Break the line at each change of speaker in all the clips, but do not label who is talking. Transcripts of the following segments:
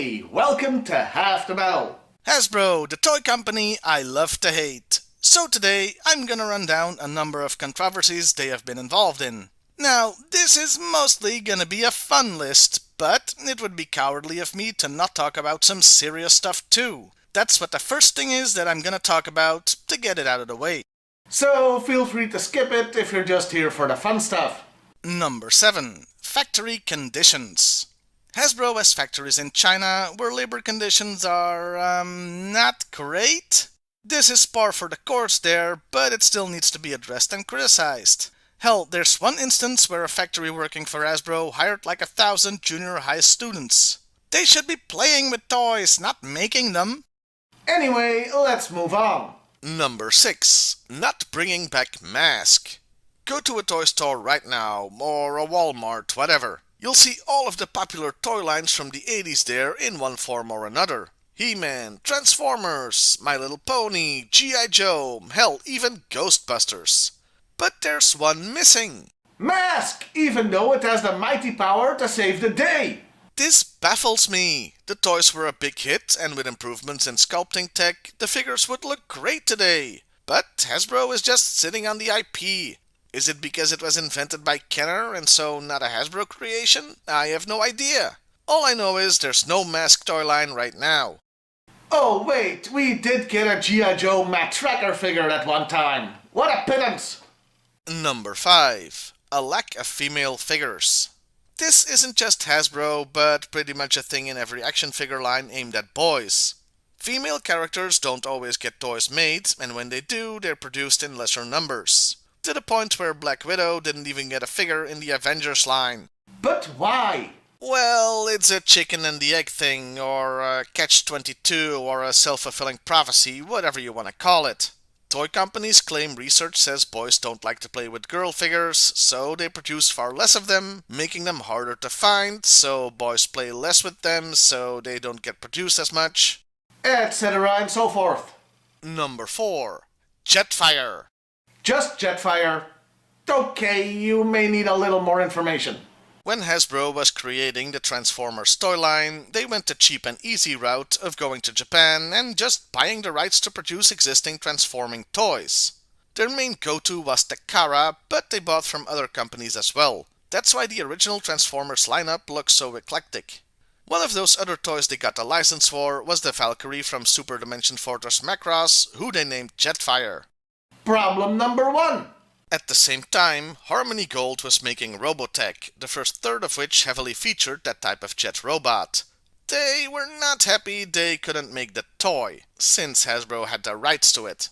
Hey, welcome to Half the Battle.
Hasbro, the toy company I love to hate. So today, I'm gonna run down a number of controversies they have been involved in. Now, this is mostly gonna be a fun list, but it would be cowardly of me to not talk about some serious stuff too. That's what the first thing is that I'm gonna talk about, to get it out of the way.
So feel free to skip it if you're just here for the fun stuff.
Number 7. Factory conditions. Hasbro has factories in China where labor conditions are, not great. This is par for the course there, but it still needs to be addressed and criticized. Hell, there's one instance where a factory working for Hasbro hired like 1,000 junior high students. They should be playing with toys, not making them.
Anyway, let's move on.
Number 6. Not bringing back mask. Go to a toy store right now, or a Walmart, whatever. You'll see all of the popular toy lines from the 80s there in one form or another. He-Man, Transformers, My Little Pony, G.I.Joe, hell, even Ghostbusters. But there's one missing.
Mask, even though it has the mighty power to save the day.
This baffles me. The toys were a big hit, and with improvements in sculpting tech, the figures would look great today. But Hasbro is just sitting on the IP. Is it because it was invented by Kenner and so not a Hasbro creation? I have no idea. All I know is there's no mask toy line right now.
Oh wait, we did get a G.I. Joe Matt Tracker figure at one time. What a pittance!
Number 5. A lack of female figures. This isn't just Hasbro, but pretty much a thing in every action figure line aimed at boys. Female characters don't always get toys made, and when they do, they're produced in lesser numbers. To the point where Black Widow didn't even get a figure in the Avengers line.
But why?
Well, it's a chicken and the egg thing, or a catch-22, or a self-fulfilling prophecy, whatever you want to call it. Toy companies claim research says boys don't like to play with girl figures, so they produce far less of them, making them harder to find, so boys play less with them, so they don't get produced as much.
Etc. and so forth.
Number 4. Jetfire.
Just Jetfire. Okay, you may need a little more information.
When Hasbro was creating the Transformers toy line, they went the cheap and easy route of going to Japan and just buying the rights to produce existing transforming toys. Their main go-to was Takara, but they bought from other companies as well. That's why the original Transformers lineup looks so eclectic. One of those other toys they got the license for was the Valkyrie from Super Dimension Fortress Macross, who they named Jetfire.
Problem number 1.
At the same time, Harmony Gold was making Robotech, the first third of which heavily featured that type of jet robot. They were not happy they couldn't make the toy, since Hasbro had the rights to it.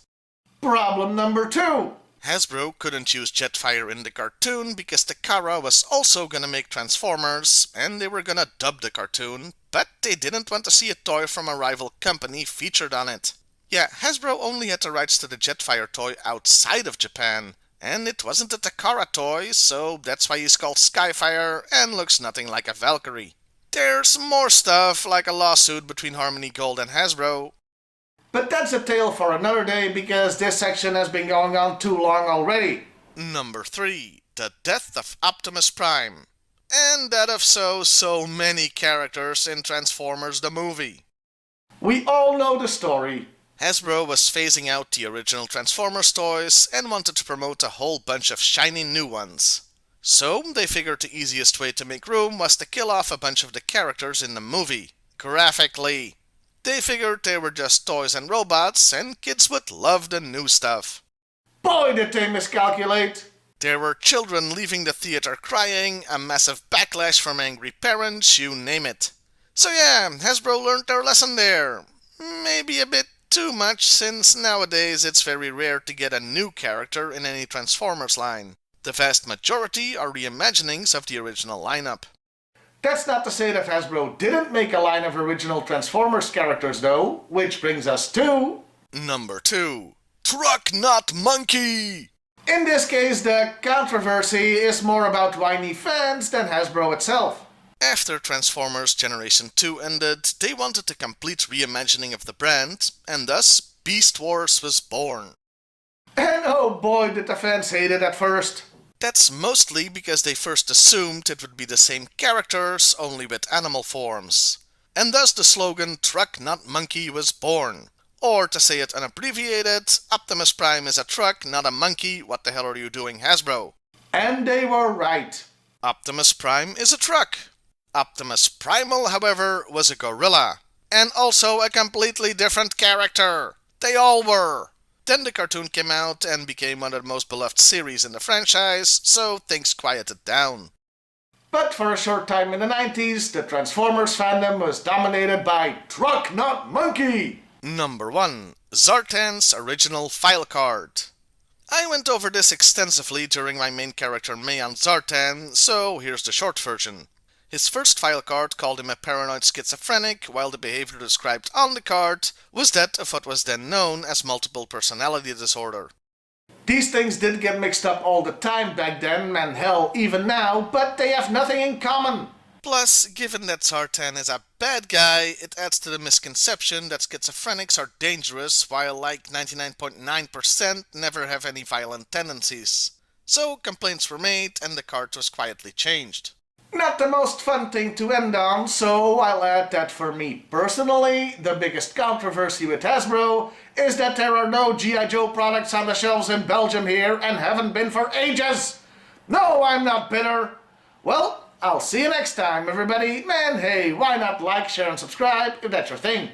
Problem number 2.
Hasbro couldn't use Jetfire in the cartoon because Takara was also gonna make Transformers, and they were gonna dub the cartoon, but they didn't want to see a toy from a rival company featured on it. Yeah, Hasbro only had the rights to the Jetfire toy outside of Japan, and it wasn't a Takara toy, so that's why he's called Skyfire and looks nothing like a Valkyrie. There's more stuff, like a lawsuit between Harmony Gold and Hasbro.
But that's a tale for another day because this section has been going on too long already.
Number 3. The death of Optimus Prime. And that of so many characters in Transformers the movie.
We all know the story.
Hasbro was phasing out the original Transformers toys and wanted to promote a whole bunch of shiny new ones. So they figured the easiest way to make room was to kill off a bunch of the characters in the movie, graphically. They figured they were just toys and robots, and kids would love the new stuff.
Boy, did they miscalculate!
There were children leaving the theater crying, a massive backlash from angry parents, you name it. So yeah, Hasbro learned their lesson there. Maybe a bit too much, since nowadays it's very rare to get a new character in any Transformers line. The vast majority are reimaginings of the original lineup.
That's not to say that Hasbro didn't make a line of original Transformers characters though, which brings us to...
Number 2. Truck Not Monkey!
In this case, the controversy is more about whiny fans than Hasbro itself.
After Transformers Generation 2 ended, they wanted a complete reimagining of the brand, and thus Beast Wars was born.
And oh boy, did the fans hate it at first.
That's mostly because they first assumed it would be the same characters, only with animal forms. and thus the slogan "Truck Not Monkey" was born. Or to say it unabbreviated, Optimus Prime is a truck, not a monkey. What the hell are you doing, Hasbro?
And they were right.
Optimus Prime is a truck. Optimus Primal, however, was a gorilla. And also a completely different character. They all were. Then the cartoon came out and became one of the most beloved series in the franchise, so things quieted down.
But for a short time in the 90s, the Transformers fandom was dominated by Truck Not Monkey.
Number 1. Zartan's original file card. I went over this extensively during my main character Mayan Zartan, so here's the short version. His first file card called him a paranoid schizophrenic, while the behavior described on the card was that of what was then known as multiple personality disorder.
These things did get mixed up all the time back then, and hell, even now, but they have nothing in common.
Plus, given that Zartan is a bad guy, it adds to the misconception that schizophrenics are dangerous, while like 99.9% never have any violent tendencies. So complaints were made and the card was quietly changed.
Not the most fun thing to end on, so I'll add that for me personally, the biggest controversy with Hasbro is that there are no G.I.Joe products on the shelves in Belgium here and haven't been for ages. No, I'm not bitter. Well, I'll see you next time, everybody. And hey, why not like, share, and subscribe if that's your thing.